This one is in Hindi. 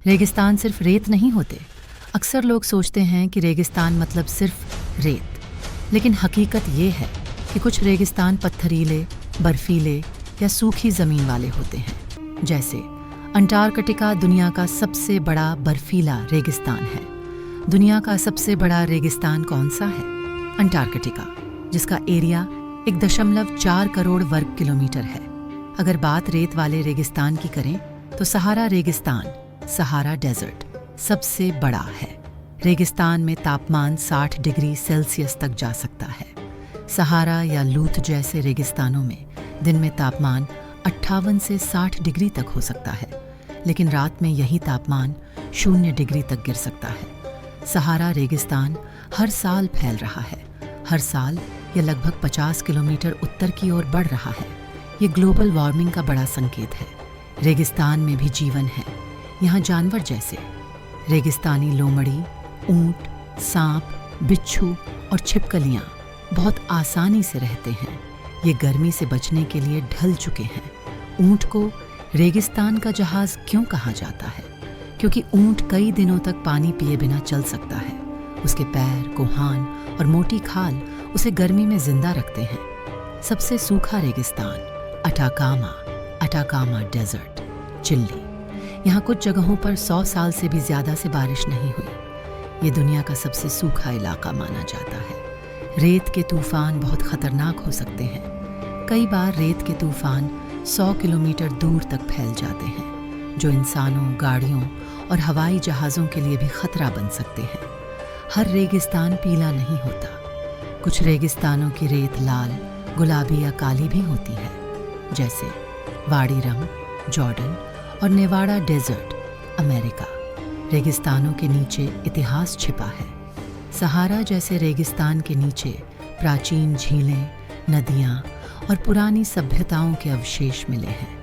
रेगिस्तान सिर्फ रेत नहीं होते। अक्सर लोग सोचते हैं कि रेगिस्तान मतलब सिर्फ रेत, लेकिन हकीकत ये है कि कुछ रेगिस्तान पत्थरीले, बर्फीले या सूखी ज़मीन वाले होते हैं। जैसे अंटार्कटिका दुनिया का सबसे बड़ा बर्फीला रेगिस्तान है। दुनिया का सबसे बड़ा रेगिस्तान कौन सा है? अंटार्कटिका, जिसका एरिया 1.4 करोड़ वर्ग किलोमीटर है। अगर बात रेत वाले रेगिस्तान की करें तो सहारा रेगिस्तान, सहारा डेजर्ट सबसे बड़ा है। रेगिस्तान में तापमान 60 डिग्री सेल्सियस तक जा सकता है। सहारा या लूथ जैसे रेगिस्तानों में दिन में तापमान 58 से 60 डिग्री तक हो सकता है, लेकिन रात में यही तापमान 0 डिग्री तक गिर सकता है। सहारा रेगिस्तान हर साल फैल रहा है। हर साल यह लगभग 50 किलोमीटर उत्तर की ओर बढ़ रहा है। ये ग्लोबल वार्मिंग का बड़ा संकेत है। रेगिस्तान में भी जीवन है। यहाँ जानवर जैसे रेगिस्तानी लोमड़ी, ऊंट, सांप, बिच्छू और छिपकलियाँ बहुत आसानी से रहते हैं। ये गर्मी से बचने के लिए ढल चुके हैं। ऊंट को रेगिस्तान का जहाज क्यों कहा जाता है? क्योंकि ऊंट कई दिनों तक पानी पिए बिना चल सकता है। उसके पैर, कोहान और मोटी खाल उसे गर्मी में जिंदा रखते हैं। सबसे सूखा रेगिस्तान अटाकामा डेजर्ट, चिली। यहाँ कुछ जगहों पर 100 साल से भी ज़्यादा से बारिश नहीं हुई। ये दुनिया का सबसे सूखा इलाका माना जाता है। रेत के तूफान बहुत खतरनाक हो सकते हैं। कई बार रेत के तूफान 100 किलोमीटर दूर तक फैल जाते हैं, जो इंसानों, गाड़ियों और हवाई जहाज़ों के लिए भी खतरा बन सकते हैं। हर रेगिस्तान पीला नहीं होता। कुछ रेगिस्तानों की रेत लाल, गुलाबी या काली भी होती है, जैसे वाडी रम, जॉर्डन और नेवाडा डेजर्ट, अमेरिका। रेगिस्तानों के नीचे इतिहास छिपा है। सहारा जैसे रेगिस्तान के नीचे प्राचीन झीलें, नदियाँ और पुरानी सभ्यताओं के अवशेष मिले हैं।